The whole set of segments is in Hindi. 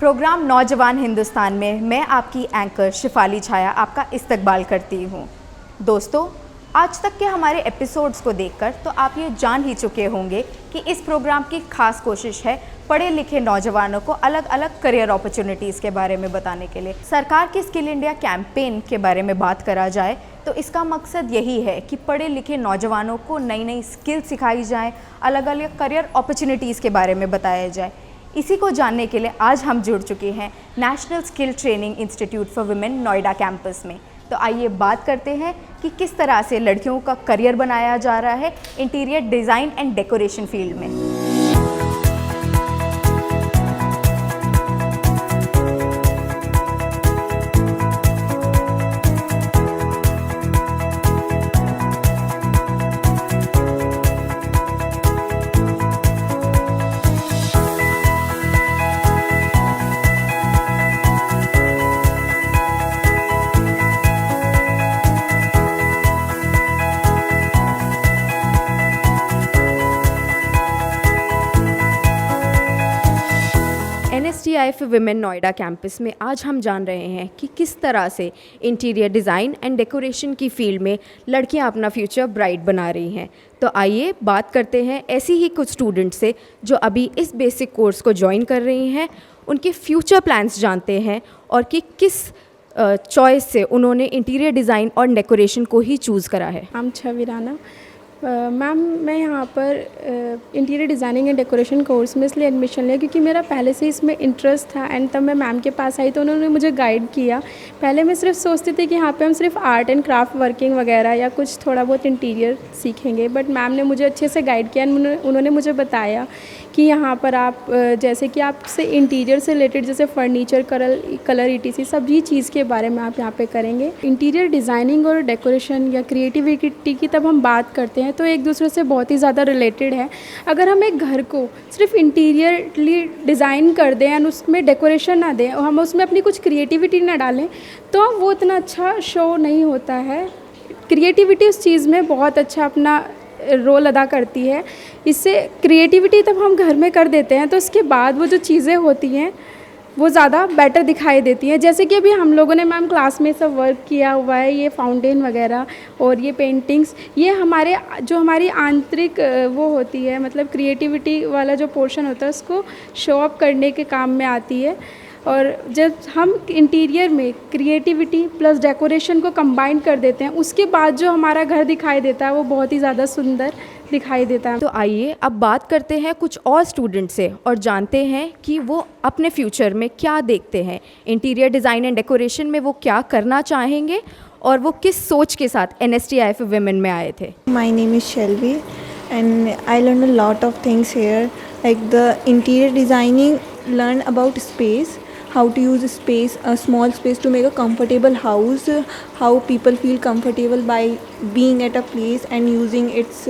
प्रोग्राम नौजवान हिंदुस्तान में मैं आपकी एंकर शिफाली छाया आपका इस्तकबाल करती हूँ। दोस्तों, आज तक के हमारे एपिसोड्स को देखकर तो आप ये जान ही चुके होंगे कि इस प्रोग्राम की खास कोशिश है पढ़े लिखे नौजवानों को अलग अलग करियर अपॉर्चुनिटीज़ के बारे में बताने के लिए। सरकार की स्किल इंडिया कैंपेन के बारे में बात करा जाए तो इसका मकसद यही है कि पढ़े लिखे नौजवानों को नई नई स्किल सिखाई जाए, अलग अलग करियर अपॉर्चुनिटीज़ के बारे में बताया जाए। इसी को जानने के लिए आज हम जुड़ चुके हैं national skill training institute for women Noida campus में। तो आइए बात करते हैं कि किस तरह से लड़कियों का करियर बनाया जा रहा है interior design and decoration field में। NSTI विमेन नोएडा कैंपस में आज हम जान रहे हैं कि किस तरह से इंटीरियर डिज़ाइन एंड डेकोरेशन की फील्ड में लड़कियां अपना फ्यूचर ब्राइट बना रही हैं। तो आइए बात करते हैं ऐसी ही कुछ स्टूडेंट्स से जो अभी इस बेसिक कोर्स को ज्वाइन कर रही हैं, उनके फ्यूचर प्लान्स जानते हैं और कि किस चॉइस से उन्होंने इंटीरियर डिज़ाइन और डेकोरेशन को ही चूज़ करा है। I'm Chhavi Rana. मैम, मैं यहाँ पर interior designing and decoration course में इसलिए एडमिशन लिया क्योंकि मेरा पहले से इसमें इंटरेस्ट था एंड तब मैं मैम के पास आई तो उन्होंने मुझे गाइड किया। पहले मैं सिर्फ सोचती थी कि यहाँ पे हम सिर्फ आर्ट एंड क्राफ्ट वर्किंग वगैरह या कुछ थोड़ा बहुत इंटीरियर सीखेंगे, बट मैम ने मुझे अच्छे से गाइड किया एंड उन्होंने मुझे बताया कि यहाँ पर आप जैसे कि आपसे इंटीरियर से रिलेटेड जैसे फर्नीचर, कलर ETC सभी चीज़ के बारे में आप यहाँ पे करेंगे। इंटीरियर डिज़ाइनिंग और डेकोरेशन या क्रिएटिविटी की तब हम बात करते हैं तो एक दूसरे से बहुत ही ज़्यादा रिलेटेड है। अगर हम एक घर को सिर्फ इंटीरियरली डिज़ाइन कर दें एंड उसमें डेकोरेशन ना दें और हम उसमें अपनी कुछ क्रिएटिविटी ना डालें तो वो इतना अच्छा शो नहीं होता है। क्रिएटिविटी उस चीज़ में बहुत अच्छा अपना रोल अदा करती है। इससे क्रिएटिविटी तब हम घर में कर देते हैं तो उसके बाद वो जो चीज़ें होती हैं वो ज़्यादा बेटर दिखाई देती हैं। जैसे कि अभी हम लोगों ने मैम क्लास में सब वर्क किया हुआ है, ये फाउंटेन वगैरह और ये पेंटिंग्स, ये हमारी आंतरिक वो होती है, मतलब क्रिएटिविटी वाला जो पोर्शन होता है उसको शो अप करने के काम में आती है। और जब हम इंटीरियर में क्रिएटिविटी प्लस डेकोरेशन को कंबाइन कर देते हैं उसके बाद जो हमारा घर दिखाई देता है वो बहुत ही ज़्यादा सुंदर दिखाई देता है। तो आइए अब बात करते हैं कुछ और स्टूडेंट से और जानते हैं कि वो अपने फ्यूचर में क्या देखते हैं, इंटीरियर डिज़ाइन एंड डेकोरेशन में वो क्या करना चाहेंगे और वो किस सोच के साथ NSTI for Women में आए थे। My name is Shelby and I learned a lot of things here, like the interior designing, learn about space, how to use space, a small space to make a comfortable house, how people feel comfortable by being at a place and using its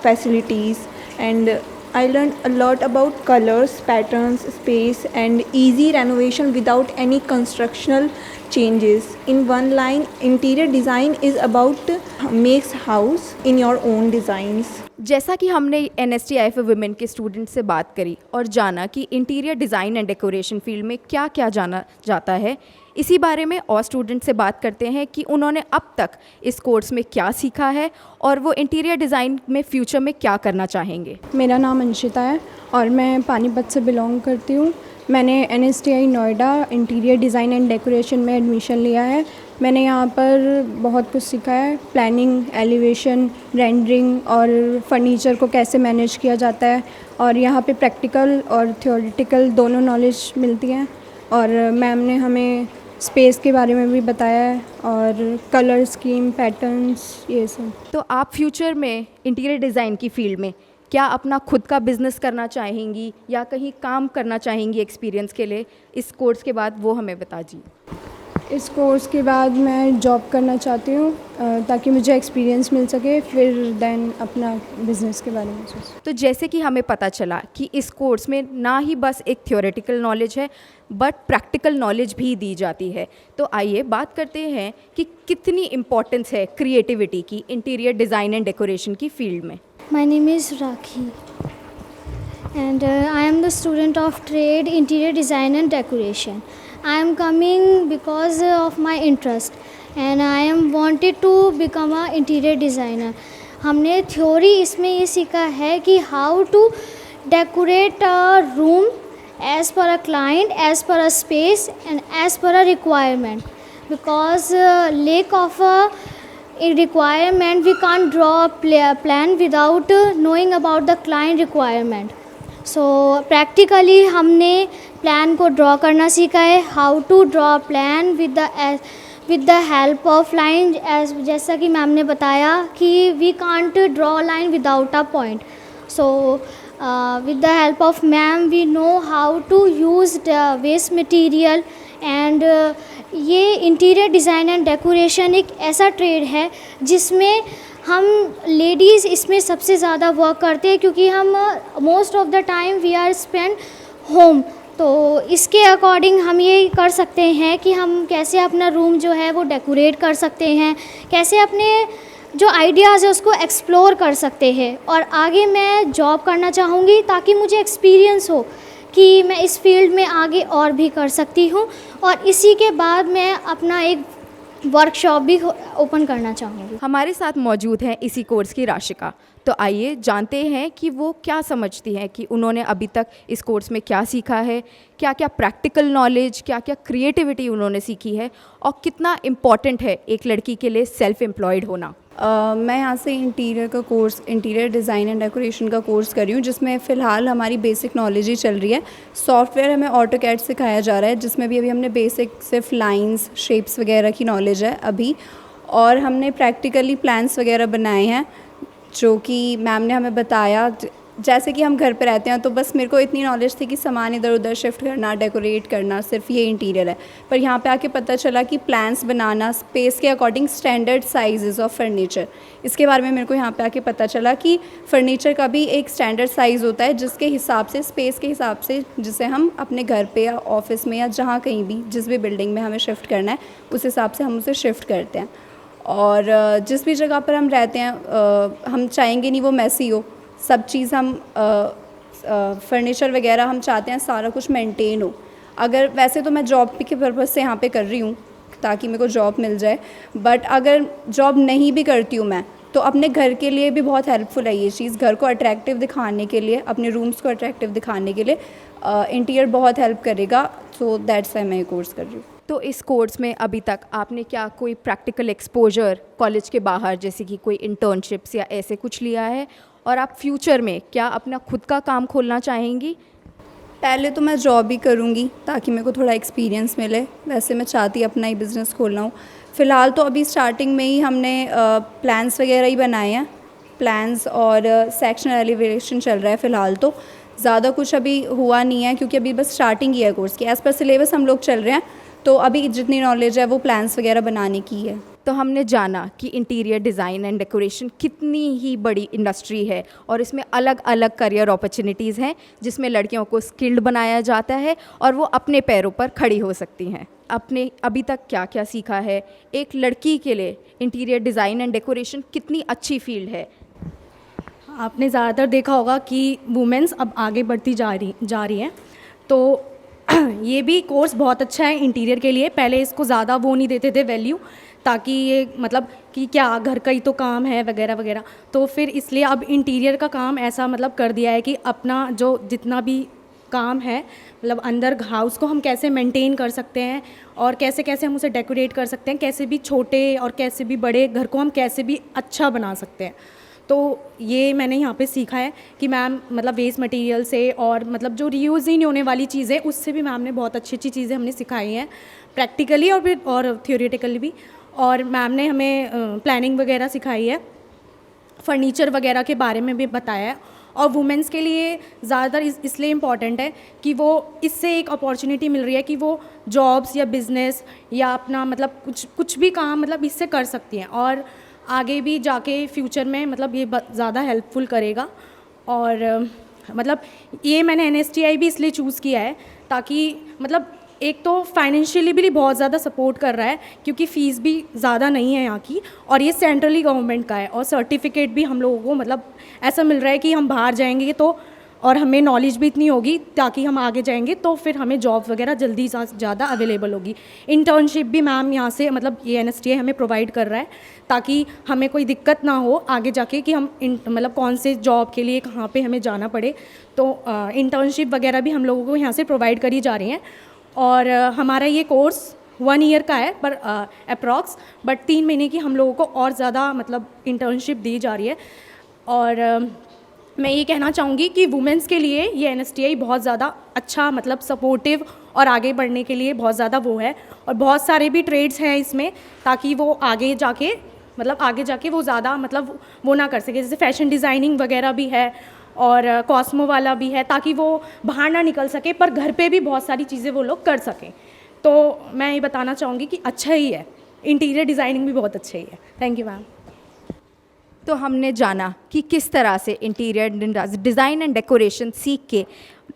facilities. And I learned a lot about colors, patterns, space and easy renovation without any constructional changes. In one line, interior design is about makes house in your own designs. जैसा कि हमने NSTI for Women के स्टूडेंट से बात करी और जाना कि interior design and decoration field में क्या क्या जाना जाता है, इसी बारे में और स्टूडेंट से बात करते हैं कि उन्होंने अब तक इस कोर्स में क्या सीखा है और वो इंटीरियर डिज़ाइन में फ्यूचर में क्या करना चाहेंगे। मेरा नाम अंशिता है और मैं पानीपत से बिलोंग करती हूँ। मैंने NSTI Noida interior design and decoration में एडमिशन लिया है। मैंने यहाँ पर बहुत कुछ सीखा है, प्लानिंग, एलिवेशन, रेंडरिंग और फर्नीचर को कैसे मैनेज किया जाता है और यहाँ पे प्रैक्टिकल और थ्योरेटिकल दोनों नॉलेज मिलती हैं। और मैम ने हमें स्पेस के बारे में भी बताया है और कलर स्कीम, पैटर्न्स, ये सब। तो आप फ्यूचर में इंटीरियर डिज़ाइन की फील्ड में क्या अपना खुद का बिज़नेस करना चाहेंगी या कहीं काम करना चाहेंगी एक्सपीरियंस के लिए इस कोर्स के बाद, वो हमें बता दीजिए। इस कोर्स के बाद मैं जॉब करना चाहती हूँ ताकि मुझे एक्सपीरियंस मिल सके, फिर देन अपना बिज़नेस के बारे में सोच। तो जैसे कि हमें पता चला कि इस कोर्स में ना ही बस एक थ्योरेटिकल नॉलेज है बट प्रैक्टिकल नॉलेज भी दी जाती है। तो आइए बात करते हैं कि कितनी इम्पोर्टेंस है क्रिएटिविटी की इंटीरियर डिज़ाइन एंड डेकोरेशन की फील्ड में। My name is Rakhi. and I am the student of trade, interior design and decoration. I am coming because of my interest and I am wanted to become a interior designer. हमने थ्योरी इसमें ये सीखा है कि how to decorate a room as per a client, as per a space and as per a requirement, because lack of a requirement we can't draw a plan without knowing about the client requirement. So practically हमने plan को draw करना सीखा है, how to draw a plan with the help of line, as जैसा कि मैम ने बताया कि we can't draw a line without a point. So with the help of ma'am we know how to use the waste material and ये इंटीरियर डिज़ाइन एंड डेकोरेशन एक ऐसा ट्रेड है जिसमें हम लेडीज़ इसमें सबसे ज़्यादा वर्क करते हैं, क्योंकि हम most of the time we are spend home. तो इसके अकॉर्डिंग हम ये कर सकते हैं कि हम कैसे अपना रूम जो है वो डेकोरेट कर सकते हैं, कैसे अपने जो आइडियाज़ है उसको एक्सप्लोर कर सकते हैं. और आगे मैं जॉब करना चाहूँगी ताकि मुझे एक्सपीरियंस हो कि मैं इस फील्ड में आगे और भी कर सकती हूँ, और इसी के बाद मैं अपना एक वर्कशॉप भी ओपन करना चाहूँगी. हमारे साथ मौजूद हैं इसी कोर्स की राशिका. तो आइए जानते हैं कि वो क्या समझती हैं, कि उन्होंने अभी तक इस कोर्स में क्या सीखा है, क्या क्या प्रैक्टिकल नॉलेज, क्या क्या क्रिएटिविटी उन्होंने सीखी है, और कितना इम्पॉर्टेंट है एक लड़की के लिए सेल्फ एम्प्लॉयड होना. मैं यहाँ से इंटीरियर डिज़ाइन एंड डेकोरेशन का कोर्स कर रही हूँ, जिसमें फ़िलहाल हमारी बेसिक नॉलेज ही चल रही है. सॉफ्टवेयर हमें ऑटोकैड सिखाया जा रहा है, जिसमें भी अभी हमने बेसिक सिर्फ लाइंस, शेप्स वगैरह की नॉलेज है अभी, और हमने प्रैक्टिकली प्लान्स वगैरह बनाए हैं जो कि मैम ने हमें बताया. जैसे कि हम घर पे रहते हैं तो बस मेरे को इतनी नॉलेज थी कि सामान इधर उधर शिफ्ट करना, डेकोरेट करना, सिर्फ ये इंटीरियर है. पर यहाँ पे आके पता चला कि प्लान्स बनाना, स्पेस के according standard size of furniture, इसके बारे में मेरे को यहाँ पे आके पता चला कि फ़र्नीचर का भी एक स्टैंडर्ड साइज़ होता है, जिसके हिसाब से, स्पेस के हिसाब से, जिसे हम अपने घर पे या ऑफिस में या जहाँ कहीं भी, जिस भी बिल्डिंग में हमें शिफ्ट करना है, उस हिसाब से हम उसे शिफ्ट करते हैं. और जिस भी जगह पर हम रहते हैं हम चाहेंगे नहीं वो मैसी हो. सब चीज़ हम फर्नीचर वगैरह हम चाहते हैं सारा कुछ मेंटेन हो. अगर वैसे तो मैं जॉब के पर्पज़ से यहाँ पे कर रही हूँ ताकि मेरे को जॉब मिल जाए, बट अगर जॉब नहीं भी करती हूँ मैं, तो अपने घर के लिए भी बहुत हेल्पफुल है ये चीज़. घर को अट्रैक्टिव दिखाने के लिए, अपने रूम्स को अट्रैक्टिव दिखाने के लिए इंटीरियर बहुत हेल्प करेगा. सो दैट्स वाई मैं ये कोर्स कर रही हूँ. तो इस कोर्स में अभी तक आपने क्या कोई प्रैक्टिकल एक्सपोजर कॉलेज के बाहर, जैसे कि कोई इंटर्नशिप्स या ऐसे कुछ लिया है, और आप फ्यूचर में क्या अपना खुद का काम खोलना चाहेंगी? पहले तो मैं जॉब ही करूँगी ताकि मेरे को थोड़ा एक्सपीरियंस मिले. वैसे मैं चाहती अपना ही बिज़नेस खोलना हूँ. फ़िलहाल तो अभी स्टार्टिंग में ही हमने प्लान्स वगैरह ही बनाए हैं, प्लान्स और सेक्शनल एलिवेशन चल रहा है. फ़िलहाल तो ज़्यादा कुछ अभी हुआ नहीं है, क्योंकि अभी बस स्टार्टिंग ही है कोर्स की. एज़ पर सिलेबस हम लोग चल रहे हैं, तो अभी जितनी नॉलेज है वो प्लान्स वगैरह बनाने की है. तो हमने जाना कि इंटीरियर डिज़ाइन एंड डेकोरेशन कितनी ही बड़ी इंडस्ट्री है, और इसमें अलग अलग करियर अपॉर्चुनिटीज़ हैं, जिसमें लड़कियों को स्किल्ड बनाया जाता है और वो अपने पैरों पर खड़ी हो सकती हैं. आपने अभी तक क्या क्या सीखा है? एक लड़की के लिए इंटीरियर डिज़ाइन एंड डेकोरेशन कितनी अच्छी फील्ड है. आपने ज़्यादातर देखा होगा कि वुमेंस अब आगे बढ़ती जा रही हैं, तो ये भी कोर्स बहुत अच्छा है इंटीरियर के लिए. पहले इसको ज़्यादा वो नहीं देते थे वैल्यू, ताकि ये मतलब कि क्या घर का ही तो काम है वगैरह वगैरह. तो फिर इसलिए अब इंटीरियर का काम ऐसा मतलब कर दिया है कि अपना जो जितना भी काम है, मतलब अंदर हाउस को हम कैसे मेंटेन कर सकते हैं और कैसे कैसे हम उसे डेकोरेट कर सकते हैं, कैसे भी छोटे और कैसे भी बड़े घर को हम कैसे भी अच्छा बना सकते हैं. तो ये मैंने यहाँ पे सीखा है कि मैम मतलब वेस्ट मटेरियल से और मतलब जो रीयूज़ ही नहीं होने वाली चीज़ें, उससे भी मैम ने बहुत अच्छी अच्छी चीज़ें हमने सिखाई हैं प्रैक्टिकली और थियोरेटिकली भी. और मैम ने हमें प्लानिंग वगैरह सिखाई है, फर्नीचर वगैरह के बारे में भी बताया है. और वुमेंस के लिए ज़्यादातर इसलिए इम्पॉर्टेंट है कि वो इससे एक अपॉर्चुनिटी मिल रही है कि वो जॉब्स या बिज़नेस या अपना मतलब कुछ भी काम मतलब इससे कर सकती हैं, और आगे भी जाके फ्यूचर में मतलब ये ज़्यादा हेल्पफुल करेगा. और मतलब ये मैंने NSTI भी इसलिए चूज़ किया है ताकि मतलब एक तो फाइनेंशियली भी बहुत ज़्यादा सपोर्ट कर रहा है, क्योंकि फ़ीस भी ज़्यादा नहीं है यहाँ की, और ये सेंट्रली गवर्नमेंट का है, और सर्टिफिकेट भी हम लोगों को मतलब ऐसा मिल रहा है कि हम बाहर जाएंगे तो और हमें नॉलेज भी इतनी होगी ताकि हम आगे जाएंगे तो फिर हमें जॉब वगैरह जल्दी से ज़्यादा अवेलेबल होगी। इंटर्नशिप भी मैम यहाँ से मतलब ये NSTA हमें प्रोवाइड कर रहा है ताकि हमें कोई दिक्कत ना हो आगे जाके कि हम मतलब कौन से जॉब के लिए कहाँ पे हमें जाना पड़े। तो इंटर्नशिप वगैरह भी हम लोगों को यहाँ से प्रोवाइड करी जा रही हैं। और हमारा ये कोर्स 1 ईयर का है पर अप्रॉक्स, बट 3 महीने की हम लोगों को और ज़्यादा मतलब इंटर्नशिप दी जा रही है। और मैं ये कहना चाहूँगी कि वुमेंस के लिए ये NSTA बहुत ज़्यादा अच्छा मतलब सपोर्टिव और आगे बढ़ने के लिए बहुत ज़्यादा वो है। और बहुत सारे भी ट्रेड्स हैं इसमें ताकि वो आगे जाके वो ज़्यादा मतलब वो ना कर सके, जैसे फैशन डिज़ाइनिंग वगैरह भी है और कॉस्मो वाला भी है ताकि वो बाहर ना निकल सके पर घर पे भी बहुत सारी चीज़ें वो लोग कर सकें। तो मैं ये बताना चाहूँगी कि अच्छा ही है, इंटीरियर डिज़ाइनिंग भी बहुत अच्छा ही है। Thank you ma'am. तो हमने जाना कि किस तरह से इंटीरियर डिज़ाइन एंड डेकोरेशन सीख के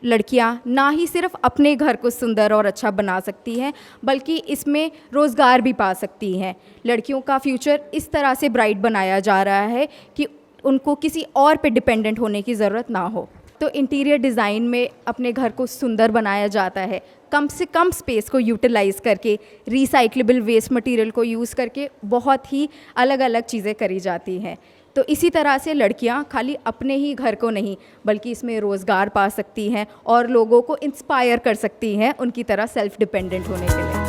लड़कियां ना ही सिर्फ अपने घर को सुंदर और अच्छा बना सकती हैं बल्कि इसमें रोज़गार भी पा सकती हैं। लड़कियों का फ्यूचर इस तरह से ब्राइट बनाया जा रहा है कि उनको किसी और पे डिपेंडेंट होने की ज़रूरत ना हो। तो इंटीरियर डिज़ाइन में अपने घर को सुंदर बनाया जाता है, कम से कम स्पेस को यूटिलाइज़ करके, रिसाइक्लेबल वेस्ट मटेरियल को यूज़ करके बहुत ही अलग अलग चीज़ें करी जाती हैं। तो इसी तरह से लड़कियां खाली अपने ही घर को नहीं बल्कि इसमें रोज़गार पा सकती हैं और लोगों को इंस्पायर कर सकती हैं उनकी तरह सेल्फ डिपेंडेंट होने के लिए।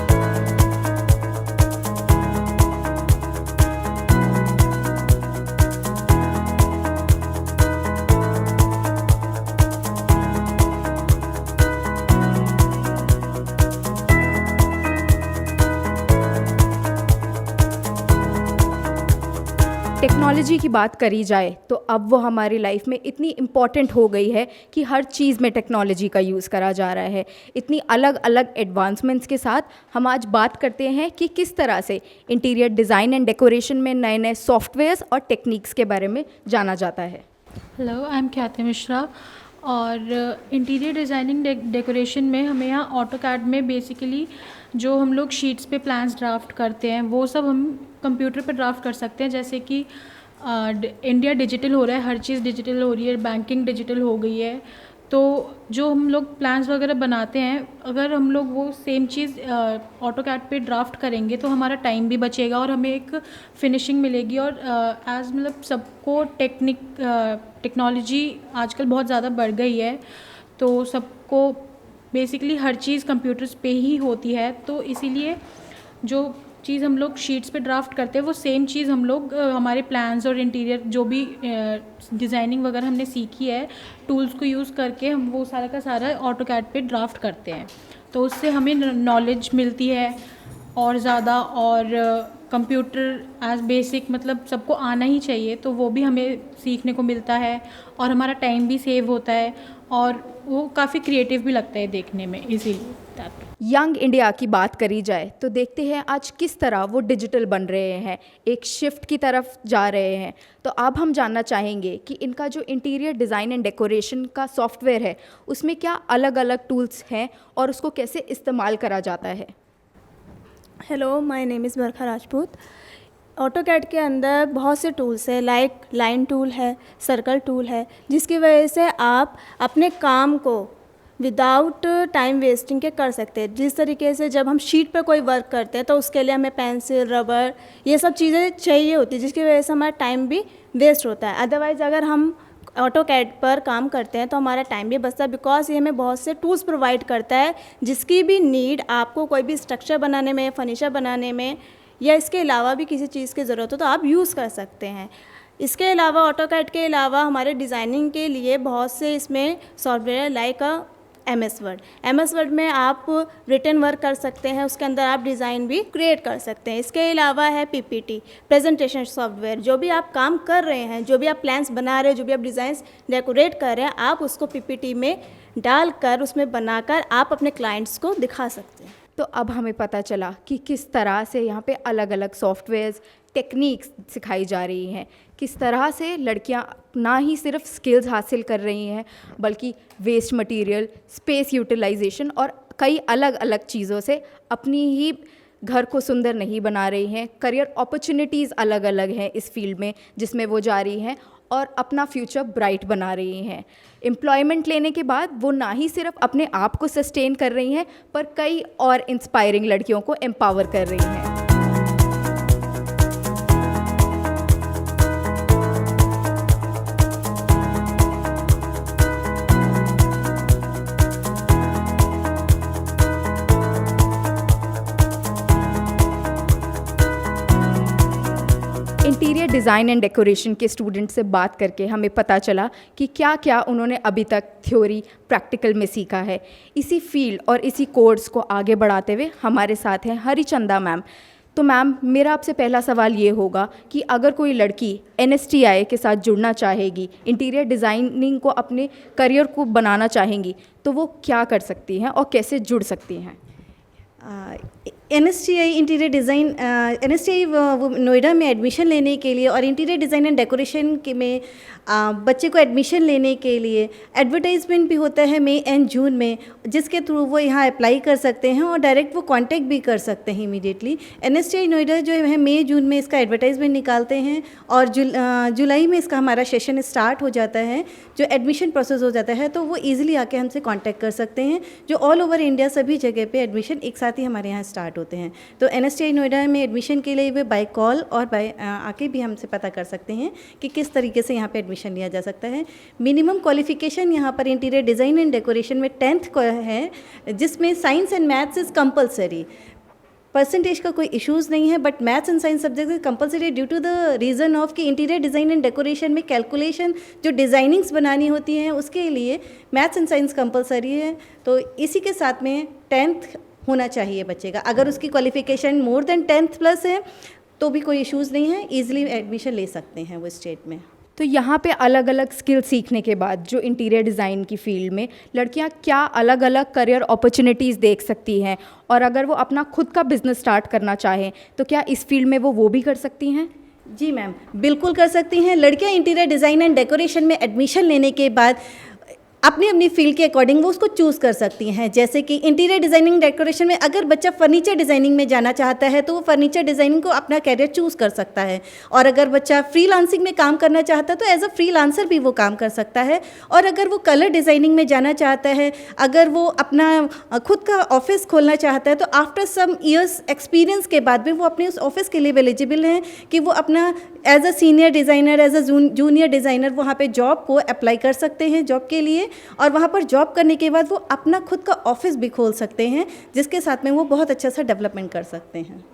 टेक्नोलॉजी की बात करी जाए तो अब वो हमारी लाइफ में इतनी इम्पॉर्टेंट हो गई है कि हर चीज़ में टेक्नोलॉजी का यूज़ करा जा रहा है। इतनी अलग अलग एडवांसमेंट्स के साथ हम आज बात करते हैं कि किस तरह से इंटीरियर डिज़ाइन एंड डेकोरेशन में नए नए सॉफ्टवेयर्स और टेक्निक्स के बारे में जाना जाता है। हेलो, आई एम ख्याति मिश्रा। और इंटीरियर डिज़ाइनिंग डेकोरेशन में हमें यहाँ ऑटोकैड में बेसिकली जो हम लोग शीट्स पे प्लान्स ड्राफ्ट करते हैं वो सब हम कंप्यूटर पे ड्राफ्ट कर सकते हैं। जैसे कि इंडिया डिजिटल हो रहा है, हर चीज़ डिजिटल हो रही है, बैंकिंग डिजिटल हो गई है। तो जो हम लोग प्लान्स वगैरह बनाते हैं, अगर हम लोग वो सेम चीज़ ऑटोकैड पे ड्राफ्ट करेंगे तो हमारा टाइम भी बचेगा और हमें एक फिनिशिंग मिलेगी। और एज मतलब सबको टेक्नोलॉजी आजकल बहुत ज़्यादा बढ़ गई है तो सबको बेसिकली हर चीज़ कंप्यूटर्स पे ही होती है। तो इसीलिए जो चीज़ हम लोग शीट्स पे ड्राफ्ट करते हैं वो सेम चीज़ हम लोग हमारे प्लान्स और इंटीरियर जो भी डिज़ाइनिंग वगैरह हमने सीखी है टूल्स को यूज़ करके हम वो सारा का सारा ऑटोकैड पे ड्राफ्ट करते हैं। तो उससे हमें नॉलेज मिलती है और ज़्यादा। और कंप्यूटर एज बेसिक मतलब सबको आना ही चाहिए, तो वो भी हमें सीखने को मिलता है और हमारा टाइम भी सेव होता है और वो काफ़ी क्रिएटिव भी लगता है देखने में। इसीलिए यंग इंडिया की बात करी जाए तो देखते हैं आज किस तरह वो डिजिटल बन रहे हैं, एक शिफ्ट की तरफ जा रहे हैं। तो अब हम जानना चाहेंगे कि इनका जो इंटीरियर डिज़ाइन एंड डेकोरेशन का सॉफ्टवेयर है उसमें क्या अलग अलग टूल्स हैं और उसको कैसे इस्तेमाल करा जाता है। Hello, my name is Barkha Rajput. AutoCAD के अंदर बहुत से टूल्स है, लाइक लाइन टूल है, सर्कल टूल है, जिसकी वजह से आप अपने काम को विदाउट टाइम वेस्टिंग के कर सकते हैं। जिस तरीके से जब हम शीट पर कोई वर्क करते हैं तो उसके लिए हमें पेंसिल, रबर ये सब चीज़ें चाहिए होती है, जिसकी वजह से हमारा टाइम भी वेस्ट होता है। अदरवाइज़ अगर हम ऑटोकैड पर काम करते हैं तो हमारा टाइम भी बचता है, बिकॉज ये हमें बहुत से टूल्स प्रोवाइड करता है जिसकी भी नीड आपको कोई भी स्ट्रक्चर बनाने में, फर्नीचर बनाने में या इसके अलावा भी किसी चीज़ की ज़रूरत हो तो आप यूज़ कर सकते हैं। इसके अलावा ऑटोकैड के अलावा हमारे डिज़ाइनिंग के लिए बहुत से इसमें सॉफ्टवेयर लाइक MS वर्ड में आप रिटन वर्क कर सकते हैं, उसके अंदर आप डिज़ाइन भी क्रिएट कर सकते हैं। इसके अलावा है PPT प्रेजेंटेशन सॉफ्टवेयर। जो भी आप काम कर रहे हैं, जो भी आप प्लान्स बना रहे हैं, जो भी आप डिज़ाइंस डेकोरेट कर रहे हैं, आप उसको PPT में डालकर उसमें बनाकर आप अपने क्लाइंट्स को दिखा सकते हैं। तो अब हमें पता चला कि किस तरह से यहाँ पे अलग अलग सॉफ्टवेयर्स, टेक्निक्स सिखाई जा रही हैं, किस तरह से लड़कियाँ ना ही सिर्फ स्किल्स हासिल कर रही हैं बल्कि वेस्ट मटेरियल, स्पेस यूटिलाइजेशन और कई अलग अलग चीज़ों से अपनी ही घर को सुंदर नहीं बना रही हैं। करियर अपॉर्चुनिटीज़ अलग अलग हैं इस फील्ड में जिसमें वो जा रही हैं और अपना फ्यूचर ब्राइट बना रही हैं। एम्प्लॉयमेंट लेने के बाद वो ना ही सिर्फ अपने आप को सस्टेन कर रही हैं पर कई और इंस्पायरिंग लड़कियों को एम्पावर कर रही हैं। इंटीरियर डिज़ाइन एंड डेकोरेशन के स्टूडेंट से बात करके हमें पता चला कि क्या क्या उन्होंने अभी तक थ्योरी प्रैक्टिकल में सीखा है। इसी फील्ड और इसी कोर्स को आगे बढ़ाते हुए हमारे साथ हैं हरिचंदा मैम। तो मैम, मेरा आपसे पहला सवाल ये होगा कि अगर कोई लड़की NSTI के साथ जुड़ना चाहेगी, इंटीरियर डिज़ाइनिंग को अपने करियर को बनाना चाहेंगी, तो वो क्या कर सकती हैं और कैसे जुड़ सकती हैं? NSTI interior design NSTI Noida में एडमिशन लेने के लिए और इंटीरियर डिज़ाइन एंड डेकोरेशन के में बच्चे को एडमिशन लेने के लिए एडवर्टाइजमेंट भी होता है मई एंड जून में, जिसके थ्रू वो यहाँ अप्लाई कर सकते हैं और डायरेक्ट वो कांटेक्ट भी कर सकते हैं इमीडिएटली। NSTI नोएडा जो है मई जून में इसका एडवर्टाइजमेंट निकालते हैं और जुलाई में इसका हमारा सेशन स्टार्ट हो जाता है, जो एडमिशन प्रोसेस हो जाता है, तो वो ईजिली आके हमसे कॉन्टैक्ट कर सकते हैं। जो ऑल ओवर इंडिया सभी जगह पर एडमिशन एक साथ ही हमारे यहाँ स्टार्ट होते हैं। तो NSTI नोएडा में एडमिशन के लिए वे बाय कॉल और बाय आके भी हमसे पता कर सकते हैं कि किस तरीके से यहाँ पे एडमिशन लिया जा सकता है। मिनिमम क्वालिफिकेशन यहाँ पर इंटीरियर डिज़ाइन एंड डेकोरेशन में 10th को है, जिसमें science and maths is compulsory. Percentage का कोई इश्यूज़ नहीं है, but maths and science subject is compulsory due to the reason of कि इंटीरियर डिज़ाइन एंड डेकोरेशन में कैलकुलेशन जो डिज़ाइनिंग्स बनानी होती हैं उसके लिए मैथ्स एंड साइंस कंपलसरी है। तो इसी के साथ में 10th होना चाहिए बच्चे का। अगर उसकी qualification more than 10th plus है तो भी कोई इश्यूज़ नहीं है, ईजिली एडमिशन ले सकते हैं वो स्टेट में। तो यहाँ पे अलग अलग स्किल सीखने के बाद जो इंटीरियर डिज़ाइन की फील्ड में लड़कियाँ क्या अलग अलग करियर अपॉर्चुनिटीज़ देख सकती हैं, और अगर वो अपना खुद का बिजनेस स्टार्ट करना चाहें तो क्या इस फील्ड में वो भी कर सकती हैं? जी मैम, बिल्कुल कर सकती हैं। लड़कियाँ इंटीरियर डिज़ाइन एंड डेकोरेशन में एडमिशन लेने के बाद अपनी अपनी फील्ड के अकॉर्डिंग वो उसको चूज़ कर सकती हैं। जैसे कि इंटीरियर डिज़ाइनिंग डेकोरेशन में अगर बच्चा फर्नीचर डिज़ाइनिंग में जाना चाहता है तो वो फर्नीचर डिज़ाइनिंग को अपना कैरियर चूज़ कर सकता है, और अगर बच्चा फ्रीलांसिंग में काम करना चाहता है तो एज अ फ्रीलांसर भी वो काम कर सकता है। और अगर वो कलर डिज़ाइनिंग में जाना चाहता है, अगर वो अपना खुद का ऑफिस खोलना चाहता है, तो आफ्टर सम ईयर्स एक्सपीरियंस के बाद भी वो अपने उस ऑफिस के लिए एलिजिबल हैं कि वो अपना as a senior designer, as a junior designer वहाँ पे जॉब को अप्लाई कर सकते हैं जॉब के लिए, और वहाँ पर जॉब करने के बाद वो अपना खुद का ऑफिस भी खोल सकते हैं, जिसके साथ में वो बहुत अच्छा सा डेवलपमेंट कर सकते हैं।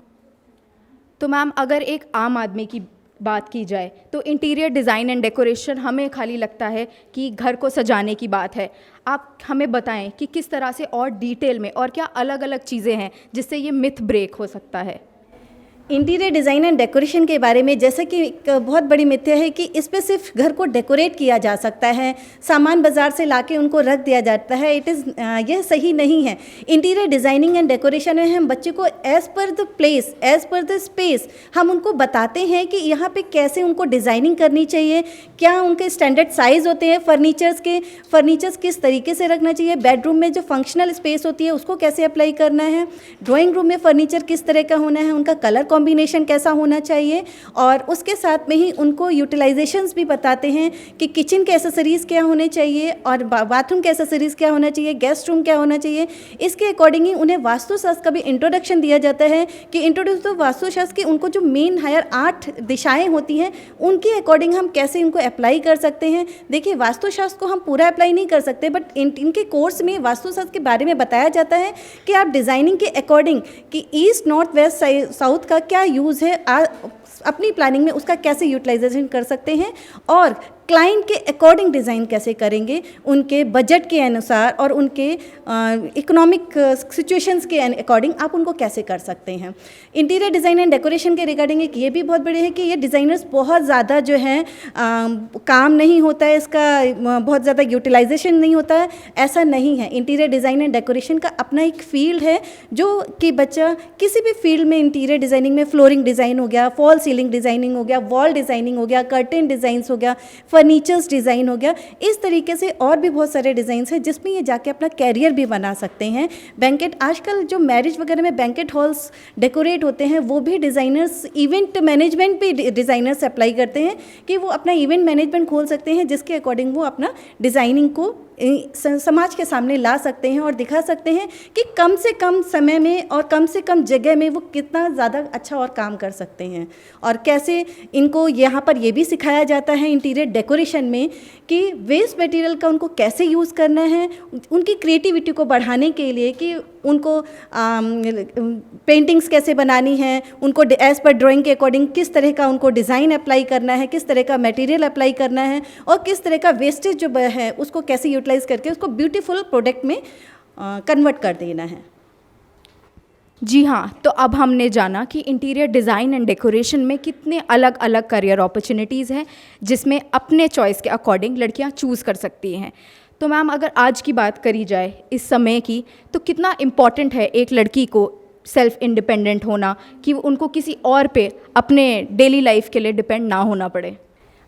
तो मैम, अगर एक आम आदमी की बात की जाए तो इंटीरियर डिज़ाइन एंड डेकोरेशन हमें खाली लगता है कि घर को सजाने की बात है। आप हमें बताएं कि किस तरह से और डिटेल में और क्या अलग अलग चीज़ें हैं जिससे ये मिथ ब्रेक हो सकता है। इंटीरियर डिज़ाइन एंड डेकोरेशन के बारे में जैसे कि एक बहुत बड़ी मिथ्या है कि इस पे सिर्फ घर को डेकोरेट किया जा सकता है, सामान बाज़ार से लाके उनको रख दिया जाता है। यह सही नहीं है। इंटीरियर डिज़ाइनिंग एंड डेकोरेशन में हम बच्चे को as per the place, as per the space हम उनको बताते हैं कि यहाँ पे कैसे उनको डिज़ाइनिंग करनी चाहिए, क्या उनके स्टैंडर्ड साइज़ होते हैं फर्नीचर्स किस तरीके से रखना चाहिए, बेडरूम में जो फंक्शनल स्पेस होती है उसको कैसे अप्लाई करना है, ड्राइंग रूम में फर्नीचर किस तरह का होना है, उनका कलर कॉम्बिनेशन कैसा होना चाहिए, और उसके साथ में ही उनको यूटिलाइजेशंस भी बताते हैं कि किचन के एसेसरीज़ क्या होने चाहिए और बाथरूम के एसेसरीज़ क्या होना चाहिए, गेस्ट रूम क्या होना चाहिए। इसके अकॉर्डिंग ही उन्हें वास्तुशास्त्र का भी इंट्रोडक्शन दिया जाता है कि इंट्रोड्यूस टू वास्तुशास्त्र की उनको जो मेन हायर 8 दिशाएं होती हैं उनके अकॉर्डिंग हम कैसे इनको अप्लाई कर सकते हैं। देखिए, वास्तुशास्त्र को हम पूरा अप्लाई नहीं कर सकते, बट इनके कोर्स में वास्तुशास्त्र के बारे में बताया जाता है कि आप डिज़ाइनिंग के अकॉर्डिंग कि ईस्ट, नॉर्थ, वेस्ट, साउथ का क्या यूज़ है, अपनी प्लानिंग में उसका कैसे यूटिलाइजेशन कर सकते हैं, और क्लाइंट के अकॉर्डिंग डिज़ाइन कैसे करेंगे, उनके बजट के अनुसार और उनके इकोनॉमिक सिचुएशंस के अकॉर्डिंग आप उनको कैसे कर सकते हैं। इंटीरियर डिज़ाइन एंड डेकोरेशन के रिगार्डिंग एक ये भी बहुत बड़े है कि ये डिज़ाइनर्स बहुत ज़्यादा जो है काम नहीं होता है, इसका बहुत ज़्यादा यूटिलाइजेशन नहीं होता है, ऐसा नहीं है। इंटीरियर डिज़ाइन एंड डेकोरेशन का अपना एक फील्ड है जो कि बच्चा किसी भी फील्ड में, इंटीरियर डिज़ाइनिंग में फ्लोरिंग डिज़ाइन हो गया, फॉल सीलिंग डिज़ाइनिंग हो गया, वॉल डिज़ाइनिंग हो गया, कर्टेन डिज़ाइंस हो गया, फर्नीचर्स डिज़ाइन हो गया। इस तरीके से और भी बहुत सारे डिज़ाइंस हैं जिसमें ये जाके अपना कैरियर भी बना सकते हैं। बैंकेट, आजकल जो मैरिज वगैरह में बैंकेट हॉल्स डेकोरेट होते हैं वो भी डिज़ाइनर्स, इवेंट मैनेजमेंट भी डिज़ाइनर्स अप्लाई करते हैं कि वो अपना इवेंट मैनेजमेंट खोल सकते हैं जिसके अकॉर्डिंग वो अपना डिज़ाइनिंग को समाज के सामने ला सकते हैं और दिखा सकते हैं कि कम से कम समय में और कम से कम जगह में वो कितना ज़्यादा अच्छा और काम कर सकते हैं। और कैसे इनको यहाँ पर ये भी सिखाया जाता है इंटीरियर डेकोरेशन में कि वेस्ट मटेरियल का उनको कैसे यूज़ करना है, उनकी क्रिएटिविटी को बढ़ाने के लिए कि उनको पेंटिंग्स कैसे बनानी है, उनको एज़ पर ड्राइंग के अकॉर्डिंग किस तरह का उनको डिज़ाइन अप्लाई करना है, किस तरह का मटेरियल अप्लाई करना है और किस तरह का वेस्टेज जो है उसको कैसे यूटिलाइज करके उसको ब्यूटीफुल प्रोडक्ट में कन्वर्ट कर देना है। जी हाँ, तो अब हमने जाना कि इंटीरियर डिज़ाइन एंड डेकोरेशन में कितने अलग अलग करियर अपॉर्चुनिटीज़ हैं जिसमें अपने चॉइस के अकॉर्डिंग लड़कियां चूज़ कर सकती हैं। तो मैम, अगर आज की बात करी जाए इस समय की, तो कितना इम्पॉर्टेंट है एक लड़की को सेल्फ इंडिपेंडेंट होना कि उनको किसी और पे अपने डेली लाइफ के लिए डिपेंड ना होना पड़े?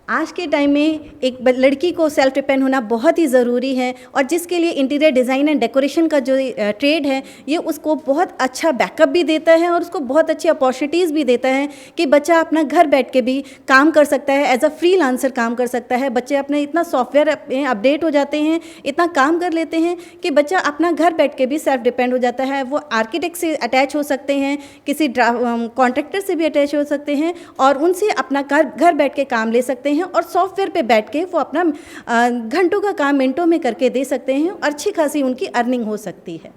आज के टाइम में एक लड़की को सेल्फ डिपेंड होना बहुत ही ज़रूरी है और जिसके लिए इंटीरियर डिज़ाइन एंड डेकोरेशन का जो ट्रेड है ये उसको बहुत अच्छा बैकअप भी देता है और उसको बहुत अच्छी अपॉर्चुनिटीज़ भी देता है कि बच्चा अपना घर बैठ के भी काम कर सकता है, एज अ फ्रीलांसर काम कर सकता है। बच्चे अपने इतना सॉफ्टवेयर अपडेट हो जाते हैं, इतना काम कर लेते हैं कि बच्चा अपना घर बैठ के भी सेल्फ डिपेंड हो जाता है। वो आर्किटेक्ट से अटैच हो सकते हैं, किसी कॉन्ट्रैक्टर से भी अटैच हो सकते हैं और उनसे अपना घर बैठ के काम ले सकते हैं और सॉफ्टवेयर पे बैठ के वो अपना घंटों का काम मिनटों में करके दे सकते हैं और अच्छी खासी उनकी अर्निंग हो सकती है।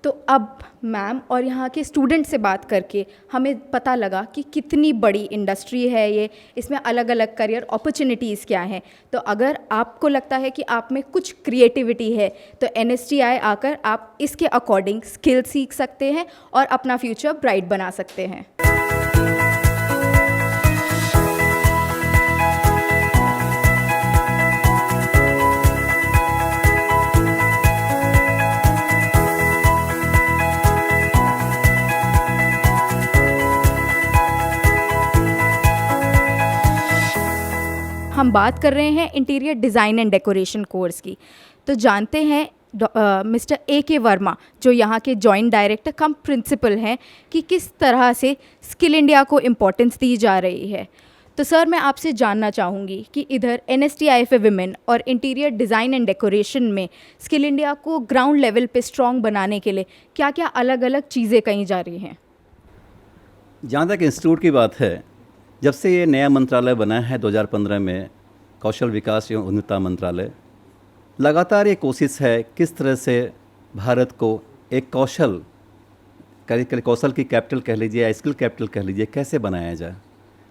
तो अब मैम और यहाँ के स्टूडेंट से बात करके हमें पता लगा कि कितनी बड़ी इंडस्ट्री है ये, इसमें अलग अलग करियर अपॉर्चुनिटीज़ क्या हैं। तो अगर आपको लगता है कि आप में कुछ क्रिएटिविटी है तो NSTI आकर आप इसके अकॉर्डिंग स्किल सीख सकते हैं और अपना फ्यूचर ब्राइट बना सकते हैं। हम बात कर रहे हैं interior design and decoration course की, तो जानते हैं मिस्टर AK वर्मा जो यहाँ के जॉइंट डायरेक्टर कम प्रिंसिपल हैं कि किस तरह से स्किल इंडिया को इम्पोर्टेंस दी जा रही है। तो सर, मैं आपसे जानना चाहूँगी कि इधर NSTI फॉर विमेन और इंटीरियर डिज़ाइन एंड डेकोरेशन में स्किल इंडिया को ग्राउंड लेवल पे स्ट्रॉन्ग बनाने के लिए क्या क्या अलग अलग चीज़ें कही जा रही हैं? जहाँ तक इंस्टीट्यूट की बात है, जब से ये नया मंत्रालय बना है 2015 में, कौशल विकास एवं उन्नता मंत्रालय, लगातार ये कोशिश है किस तरह से भारत को एक कौशल की कैपिटल कह लीजिए या स्किल कैपिटल कह लीजिए, कैसे बनाया जाए।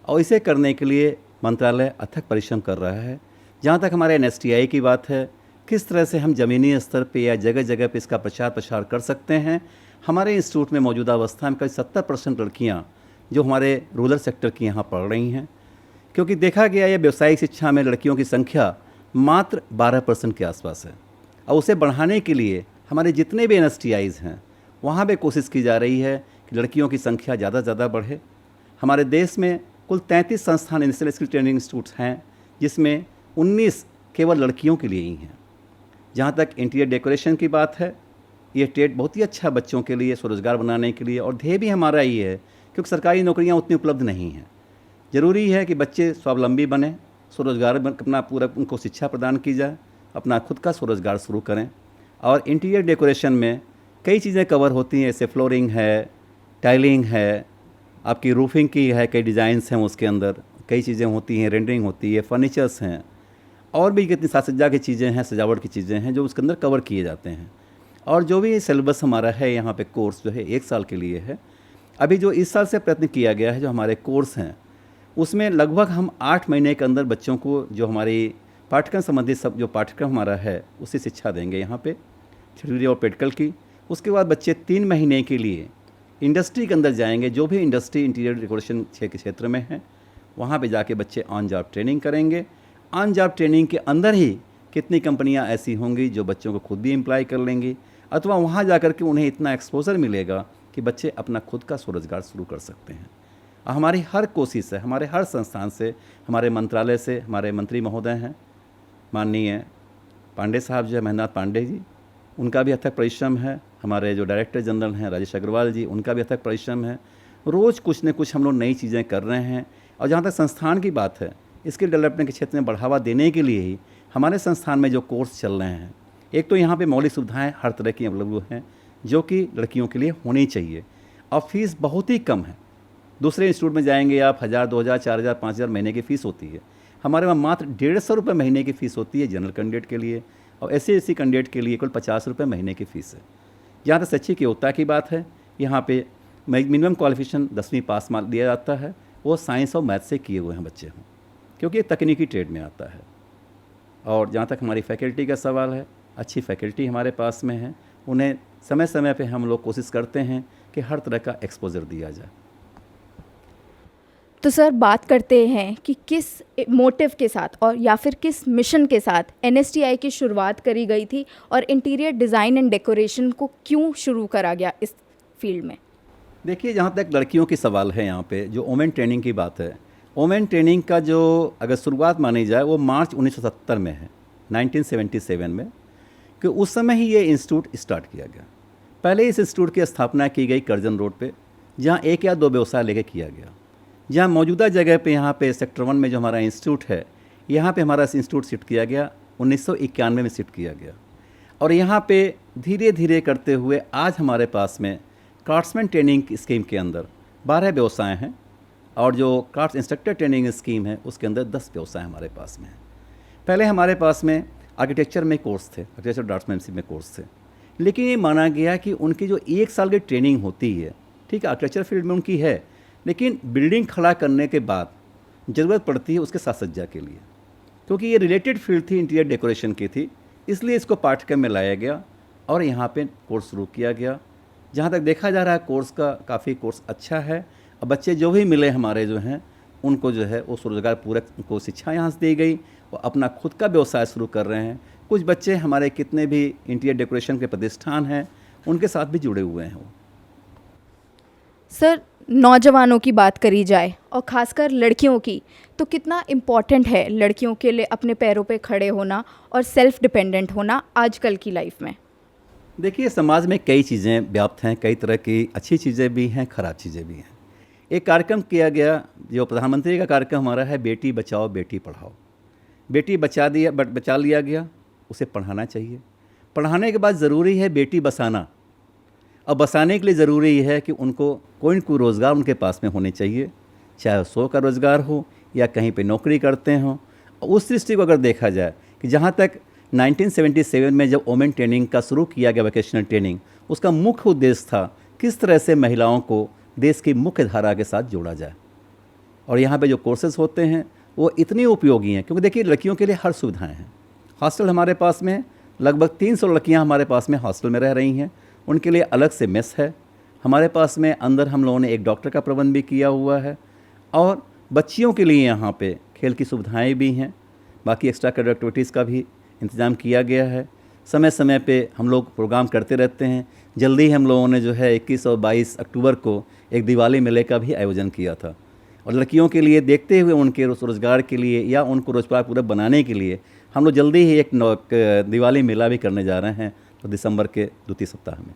और इसे करने के लिए मंत्रालय अथक परिश्रम कर रहा है। जहाँ तक हमारे NSTI की बात है, किस तरह से हम ज़मीनी स्तर पे या जगह जगह पे इसका प्रसार कर सकते हैं। हमारे इंस्टीट्यूट में मौजूदा अवस्था में करीब 70% लड़कियाँ जो हमारे रूरल सेक्टर की यहाँ पढ़ रही हैं, क्योंकि देखा गया है व्यावसायिक शिक्षा में लड़कियों की संख्या मात्र 12% के आसपास है। और उसे बढ़ाने के लिए हमारे जितने भी NSTIs हैं वहाँ पे कोशिश की जा रही है कि लड़कियों की संख्या ज़्यादा से ज़्यादा बढ़े। हमारे देश में कुल 33 संस्थान नेशनल स्किल ट्रेनिंग इंस्टीट्यूट्स हैं, जिसमें 19 केवल लड़कियों के लिए ही हैं। जहाँ तक इंटीरियर डेकोरेशन की बात है, ये ट्रेड बहुत ही अच्छा बच्चों के लिए स्वरोजगार बनाने के लिए, और ध्येय भी हमारा ये है क्योंकि सरकारी नौकरियाँ उतनी उपलब्ध नहीं हैं। ज़रूरी है कि बच्चे स्वावलंबी बने, स्वरोजगार अपना पूरा उनको शिक्षा प्रदान की जाए, अपना खुद का स्वरोजगार शुरू करें। और इंटीरियर डेकोरेशन में कई चीज़ें कवर होती हैं, जैसे फ्लोरिंग है, टाइलिंग है, आपकी रूफिंग की है, कई डिज़ाइंस हैं उसके अंदर, कई चीज़ें होती हैं, रेंडरिंग होती है, फर्नीचर्स हैं, और भी कितनी साज सज्जा की चीज़ें हैं, सजावट की चीज़ें हैं जो उसके अंदर कवर किए जाते हैं। और जो भी सिलेबस हमारा है यहाँ पे, कोर्स जो है 1 साल के लिए है। अभी जो इस साल से प्रयत्न किया गया है, जो हमारे कोर्स हैं उसमें लगभग हम 8 महीने के अंदर बच्चों को जो हमारी पाठ्यक्रम संबंधित सब जो पाठ्यक्रम हमारा है उससे शिक्षा देंगे यहाँ पे, थ्योरी और प्रैक्टिकल की। उसके बाद बच्चे 3 महीने के लिए इंडस्ट्री के अंदर जाएंगे, जो भी इंडस्ट्री इंटीरियर डेकोरेशन के क्षेत्र में है वहाँ पे जाके बच्चे ऑन जॉब ट्रेनिंग करेंगे। ऑन जॉब ट्रेनिंग के अंदर ही कितनी कंपनियाँ ऐसी होंगी जो बच्चों को खुद भी एम्प्लॉय कर लेंगी, अथवा वहाँ जा कर के उन्हें इतना एक्सपोजर मिलेगा कि बच्चे अपना खुद का स्वरोजगार शुरू कर सकते हैं। और हमारी हर कोशिश है, हमारे हर संस्थान से, हमारे मंत्रालय से, हमारे मंत्री महोदय हैं माननीय पांडे साहब जो है, महेंद्र नाथ पांडे जी, उनका भी अथक परिश्रम है। हमारे जो डायरेक्टर जनरल हैं राजेश अग्रवाल जी, उनका भी अथक परिश्रम है। रोज़ कुछ न कुछ हम लोग नई चीज़ें कर रहे हैं। और जहाँ तक संस्थान की बात है, स्किल डेवलपमेंट के क्षेत्र में बढ़ावा देने के लिए ही हमारे संस्थान में जो कोर्स चल रहे हैं, एक तो यहाँ पे मौलिक सुविधाएं हर तरह की अवेलेबल हैं जो कि लड़कियों के लिए होनी चाहिए, और फीस बहुत ही कम है। दूसरे इंस्टीट्यूट में जाएंगे आप 1000, 2000, 4000, 5000 महीने की फ़ीस होती है। हमारे वहाँ मात्र 150 रुपये महीने की फ़ीस होती है जनरल कैंडिडेट के लिए, और SC कैंडिडेट के लिए कुल 50 रुपये महीने की फ़ीस है। जहाँ तक शैक्षिक योग्यता की बात है, यहाँ पे मिनिमम क्वालिफिकेशन 10वीं पास मार्क दिया जाता है, वो साइंस और मैथ से किए हुए हैं बच्चे हों, क्योंकि ये तकनीकी ट्रेड में आता है। और जहाँ तक हमारी फैकल्टी का सवाल है, अच्छी फैकल्टी हमारे पास में है, उन्हें समय समय पे हम लोग कोशिश करते हैं कि हर तरह का एक्सपोजर दिया जाए। तो सर बात करते हैं कि किस मोटिव के साथ और या फिर किस मिशन के साथ NSTI की शुरुआत करी गई थी और इंटीरियर डिज़ाइन एंड डेकोरेशन को क्यों शुरू करा गया इस फील्ड में? देखिए, जहाँ तक लड़कियों की सवाल है, यहाँ पे जो वोमेन ट्रेनिंग की बात है, वोमेन ट्रेनिंग का जो अगर शुरुआत मानी जाए वो मार्च 1970 में है, 1977 में, कि उस समय ही ये इंस्टीट्यूट स्टार्ट किया गया। पहले इस इंस्टीट्यूट की स्थापना की गई करजन रोड पे, जहाँ 1 या 2 व्यवसाय लेके किया गया। जहाँ मौजूदा जगह पे यहाँ पे सेक्टर 1 में जो हमारा इंस्टीट्यूट है, यहाँ पे हमारा इंस्टीट्यूट शिफ्ट किया गया, 1991 में शिफ्ट किया गया। और यहाँ पे धीरे धीरे करते हुए आज हमारे पास में क्राफ्ट्समैन ट्रेनिंग स्कीम के अंदर 12 व्यवसाय हैं, और जो क्राफ्ट इंस्ट्रक्टर ट्रेनिंग स्कीम है उसके अंदर 10 व्यवसाय हमारे पास में हैं। पहले हमारे पास में आर्किटेक्चर में कोर्स थे, आर्किटेक्चर ड्राफ्ट्समैनशिप में कोर्स थे, लेकिन ये माना गया कि उनकी जो 1 साल की ट्रेनिंग होती है, ठीक है, आर्किटेक्चर फील्ड में उनकी है, लेकिन बिल्डिंग खड़ा करने के बाद ज़रूरत पड़ती है उसके साज सज्जा के लिए, क्योंकि ये रिलेटेड फील्ड थी, इंटीरियर डेकोरेशन की थी, इसलिए इसको पाठ्यक्रम में लाया गया और यहाँ पे कोर्स शुरू किया गया। जहाँ तक देखा जा रहा है कोर्स का काफ़ी कोर्स अच्छा है, और बच्चे जो भी मिले हमारे जो हैं उनको जो है वो स्वरोजगार पूरक उनको शिक्षा यहाँ से दी गई, वो अपना खुद का व्यवसाय शुरू कर रहे हैं। कुछ बच्चे हमारे कितने भी इंटीरियर डेकोरेशन के प्रतिष्ठान हैं उनके साथ भी जुड़े हुए हैं। वो सर, नौजवानों की बात करी जाए और ख़ासकर लड़कियों की, तो कितना इम्पॉर्टेंट है लड़कियों के लिए अपने पैरों पे खड़े होना और सेल्फ डिपेंडेंट होना आजकल की लाइफ में? देखिए, समाज में कई चीज़ें व्याप्त हैं, कई तरह की अच्छी चीज़ें भी हैं, खराब चीज़ें भी हैं। एक कार्यक्रम किया गया, जो प्रधानमंत्री का कार्यक्रम हमारा है, बेटी बचाओ बेटी पढ़ाओ। बेटी बचा लिया गया, उसे पढ़ाना चाहिए। पढ़ाने के बाद ज़रूरी है बेटी बसाना, और बसाने के लिए ज़रूरी है कि उनको कोई न कोई रोज़गार उनके पास में होने चाहिए, चाहे 100 का रोज़गार हो या कहीं पे नौकरी करते हों। उस दृष्टि को अगर देखा जाए कि जहाँ तक 1977 में जब वोमेन ट्रेनिंग का शुरू किया गया, वोकेशनल ट्रेनिंग, उसका मुख्य उद्देश्य था किस तरह से महिलाओं को देश की मुख्य धारा के साथ जोड़ा जाए। और यहाँ पे जो कोर्सेज होते हैं वो इतनी उपयोगी हैं, क्योंकि देखिए लड़कियों के लिए हर सुविधाएं हैं। हॉस्टल हमारे पास में लगभग 300 लड़कियाँ हमारे पास में हॉस्टल में रह रही हैं, उनके लिए अलग से मेस है। हमारे पास में अंदर हम लोगों ने एक डॉक्टर का प्रबंध भी किया हुआ है, और बच्चियों के लिए यहाँ पे खेल की सुविधाएं भी हैं, बाकी एक्स्ट्रा करिकुलर एक्टिविटीज़ का भी इंतज़ाम किया गया है। समय समय पे हम लोग प्रोग्राम करते रहते हैं। जल्दी हम लोगों ने जो है 21 और 22 अक्टूबर को एक दिवाली मेले का भी आयोजन किया था, और लड़कियों के लिए देखते हुए उनके रोज़गार के लिए या उनको रोजगार पूरा बनाने के लिए हम लोग जल्दी ही एक दिवाली मेला भी करने जा रहे हैं, तो दिसंबर के द्वितीय सप्ताह में।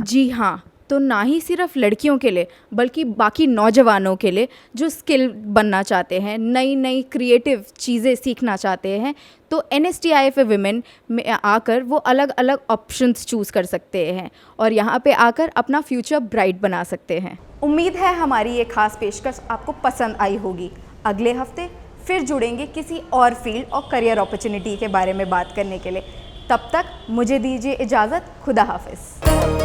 जी हाँ, तो ना ही सिर्फ लड़कियों के लिए बल्कि बाकी नौजवानों के लिए जो स्किल बनना चाहते हैं, नई नई क्रिएटिव चीज़ें सीखना चाहते हैं, तो NSTI फॉर विमेन में आकर वो अलग अलग ऑप्शंस चूज़ कर सकते हैं और यहाँ पे आकर अपना फ्यूचर ब्राइट बना सकते हैं। उम्मीद है हमारी ये खास पेशकश आपको पसंद आई होगी। अगले हफ्ते फिर जुड़ेंगे किसी और फील्ड और करियर अपॉर्चुनिटी के बारे में बात करने के लिए। तब तक मुझे दीजिए इजाज़त। खुदा हाफिज़।